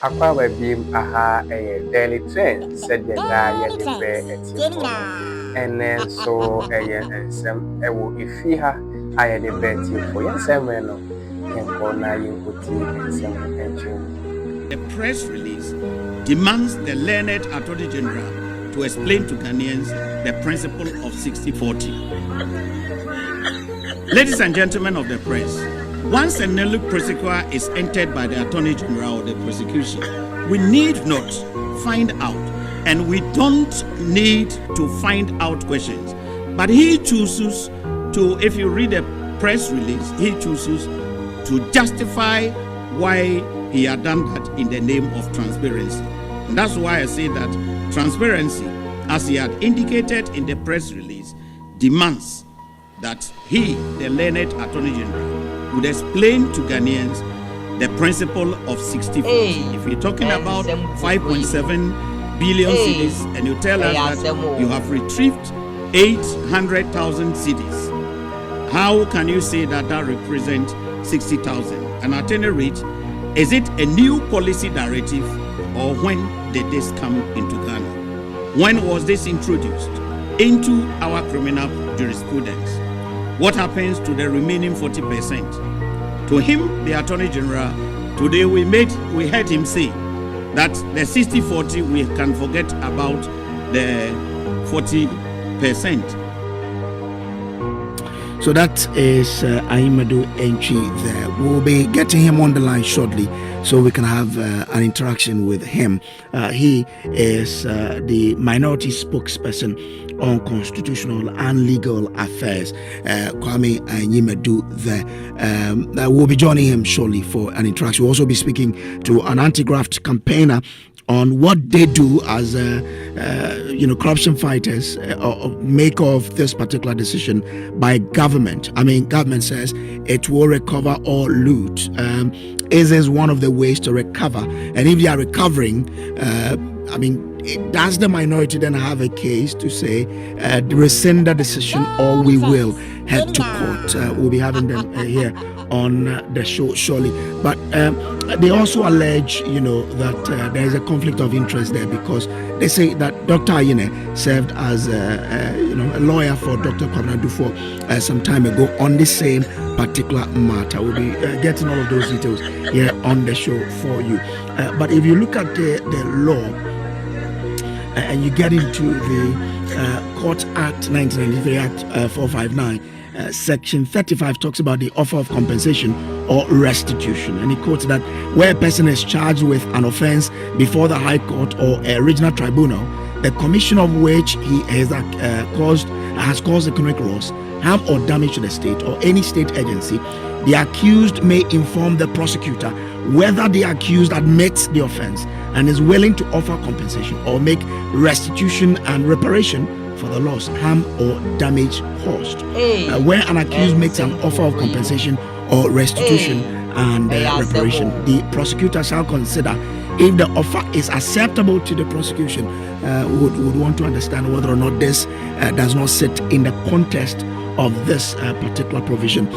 Aqua beam aha a daily trend said the guy and the bear at your and then so and some if he ha I had a bet you for your seven and corner you could and some and The press release demands the learned Attorney General to explain to Ghanaians the principle of 60-40. Ladies and gentlemen of the press, once a nullic prosecutor is entered by the Attorney General of the prosecution, we need not find out, and we don't need to find out questions. But he chooses to, if you read the press release, he chooses to justify why he had done that in the name of transparency. And that's why I say that transparency, as he had indicated in the press release, demands that he, the learned Attorney General, would explain to Ghanaians the principle of 60-40. If you're talking about 5.7 billion cedis and you tell us that you have retrieved 800,000 cedis, how can you say that that represents 60,000? And at any rate, is it a new policy directive, or when did this come into Ghana? When was this introduced into our criminal jurisprudence? What happens to the remaining 40%? To him, the Attorney General, today we heard him say that the 60-40, we can forget about the 40%. So that is Ayine Dragged there. We'll be getting him on the line shortly so we can have an interaction with him. He is the minority spokesperson on constitutional and legal affairs. Kwame Ayine there. We'll be joining him shortly for an interaction. We'll also be speaking to an anti-graft campaigner on what they do as corruption fighters make of this particular decision by government. I mean, government says it will recover all loot. Is this one of the ways to recover? And if they are recovering, does the minority then have a case to say rescind the decision, or we will head to court? We'll be having them here on the show shortly. But they also allege, that there is a conflict of interest there, because they say that Dr. Ayine served as a lawyer for Dr. Kwabena Dufo some time ago on the same particular matter. We'll be getting all of those details here on the show for you. But if you look at the law, and you get into the Court Act 1993, Act 459, Section 35 talks about the offer of compensation or restitution. And he quotes that where a person is charged with an offense before the High Court or a regional tribunal, the commission of which he has caused economic loss, harm or damage to the state or any state agency, the accused may inform the prosecutor whether the accused admits the offense and is willing to offer compensation or make restitution and reparation for the loss, harm or damage caused. Where an accused makes an offer of compensation or restitution and reparation, the prosecutor shall consider if the offer is acceptable to the prosecution. Would want to understand whether or not this does not sit in the context of this particular provision.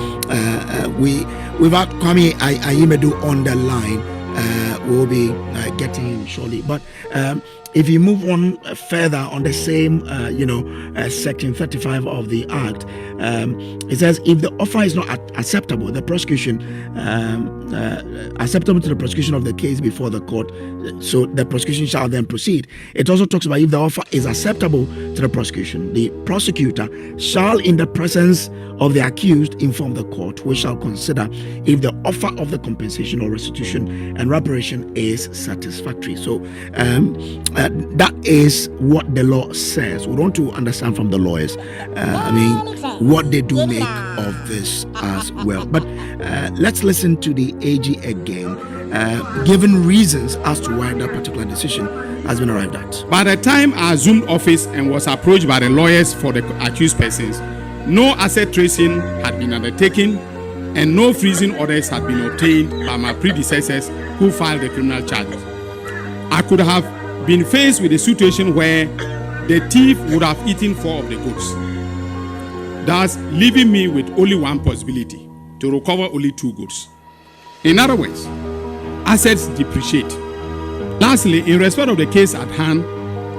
We've had Kwame Ayine on the line. We'll be getting him shortly. But if you move on further on the same, Section 35 of the Act, it says if the offer is not acceptable, the prosecution, acceptable to the prosecution of the case before the court, so the prosecution shall then proceed. It also talks about if the offer is acceptable to the prosecution, the prosecutor shall, in the presence of the accused, inform the court, which shall consider if the offer of the compensation or restitution and reparation is satisfactory. So that is what the law says. We want to understand from the lawyers, what they do make of this as well. But let's listen to the AG again, giving reasons as to why that particular decision has been arrived at. By the time I assumed office and was approached by the lawyers for the accused persons, no asset tracing had been undertaken and no freezing orders had been obtained by my predecessors who filed the criminal charges. I could have been faced with a situation where the thief would have eaten 4 of the goods, thus leaving me with only one possibility, to recover only 2 goods. In other words, assets depreciate Lastly, in respect of the case at hand,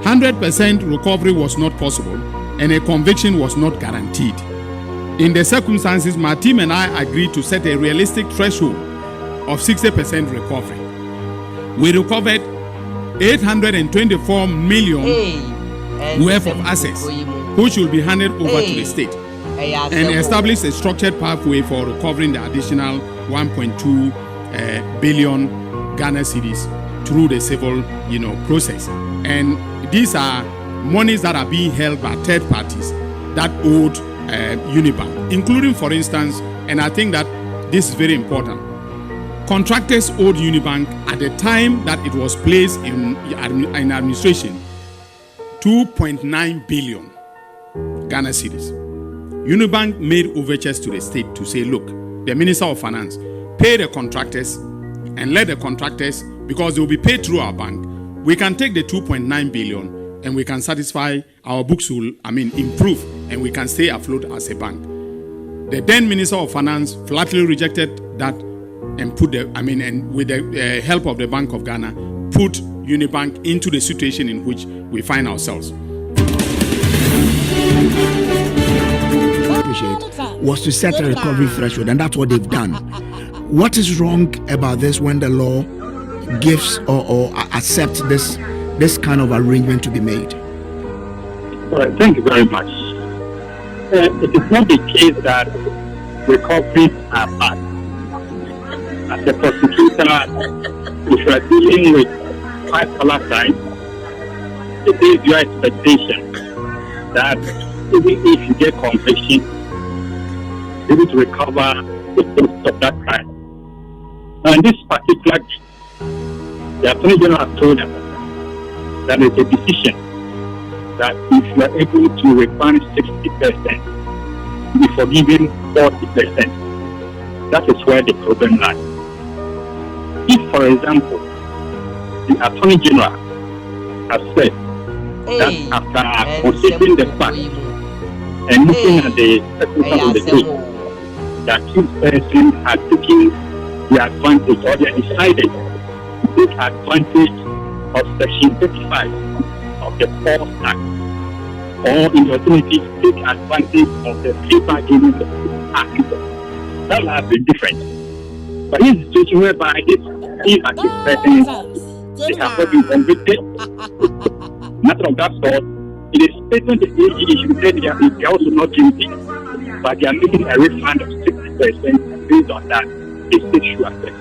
100% recovery was not possible and a conviction was not guaranteed. In the circumstances, my team and I agreed to set a realistic threshold of 60% recovery. We recovered 824 million worth of assets, which will be handed over to the state, and established a structured pathway for recovering the additional 1.2 billion Ghana cedis through the civil, process. And these are monies that are being held by third parties that owed Unibank, including, for instance, and I think that this is very important, contractors owed Unibank at the time that it was placed in administration 2.9 billion Ghana cedis. Unibank made overtures to the state to say, look, the Minister of Finance, pay the contractors and let the contractors, because they will be paid through our bank, we can take the 2.9 billion and we can satisfy our books will, improve, and we can stay afloat as a bank. The then Minister of Finance flatly rejected that and put and with the help of the Bank of Ghana, put Unibank into the situation in which we find ourselves. Was to set a recovery threshold, and that's what they've done. What is wrong about this when the law gives or accepts this kind of arrangement to be made? All right, thank you very much. It is not the case that recoveries are bad. As a prosecutor, if you are dealing with $5 crime, it is your expectation that even if you get conviction, you need to recover the cost of that crime. Now, in this particular case, the Attorney General has told them that it's a decision that if you are able to refund 60%, you be forgiven 40%. That is where the problem lies. If, for example, the Attorney General has said that after considering the fact and looking at the circumstances of the case, that accused person had taken the advantage, or they decided to take advantage of Section 35 of the False Act, or in the alternative, take advantage of the Plea Bargaining Act. That would have been different. But in a situation whereby if accused persons, they have not been convicted, nothing of that sort, in a statement the AG should say they are also not guilty, but they are making a refund of 60%, and based on that, the state should assess.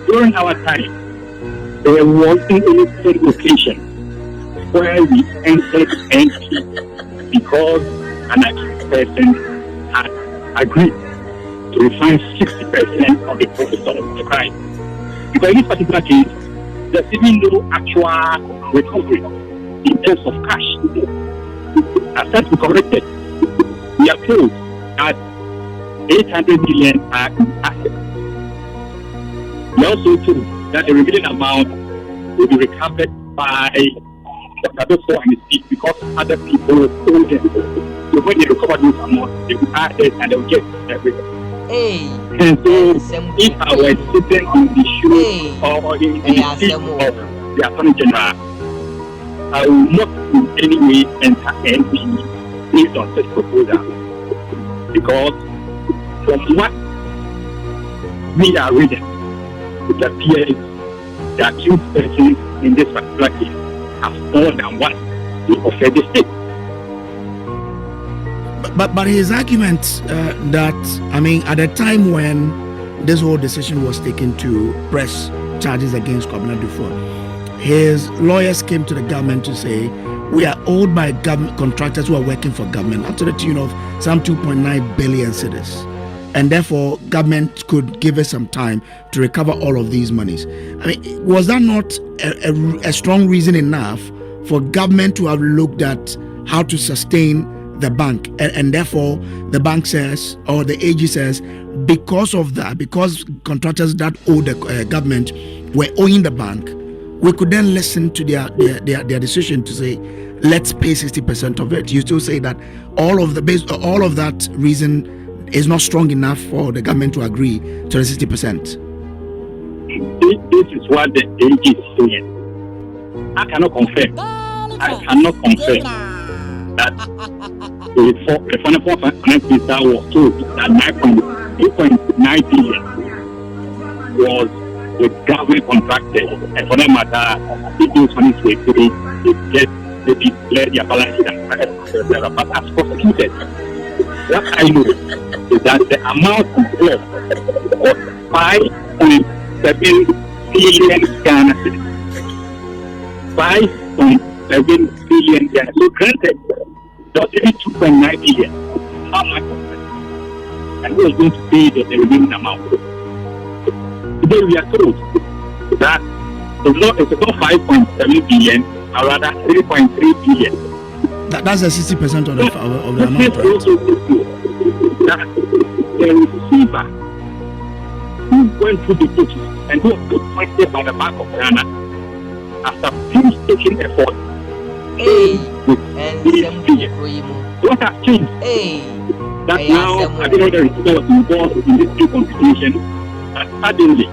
During our time, there wasn't any state location where we entered entry because an accused person had agreed to refund 60% of the cost of the crime. Because in this particular case, there's even no actual recovery in terms of cash. As that we corrected, we are told that 800 million are in assets. We are also told that the remaining amount will be recovered by Dr. and his team because other people owe them. So when they recover those amounts, they will add it and they will get everything. And so, if I were sitting in the shoes or in the seat of the Attorney General, I will not in any way enter NP based on such proposal. Because from what we are reading, it appears that accused persons in this particular case have more than one to offend the state. But his argument that, at the time when this whole decision was taken to press charges against Governor Dufour, his lawyers came to the government to say, we are owed by government contractors who are working for government up to the tune of some 2.9 billion cedis. And therefore, government could give us some time to recover all of these monies. Was that not a strong reason enough for government to have looked at how to sustain the bank? And therefore, the bank says, or the AG says, because of that, because contractors that owe the government were owing the bank, we could then listen to their decision to say, let's pay 60% of it. You still say that all of that reason is not strong enough for the government to agree to the 60%. this is what the AG is saying. I cannot confirm. I cannot confirm that the Finance Minister was told that 8.9 billion was with government contractors, and for that matter, if those monies were paid, they declare their balance sheet but as prosecuted. What I know is that the amount involved was 5.7 billion Ghana cedis. 5.7 billion Ghana. So granted, there was only 2.9 billion. How much was that? And who was going to pay the remaining amount? Today we are told that it's not 5.7 billion, or rather 3.3 billion. That's a 60% of the amount, right? That the receiver who went through the books and who was appointed by the Bank of Ghana after painstaking effort with these billions. What has changed? That now, I don't know the report involved in this new computation, that suddenly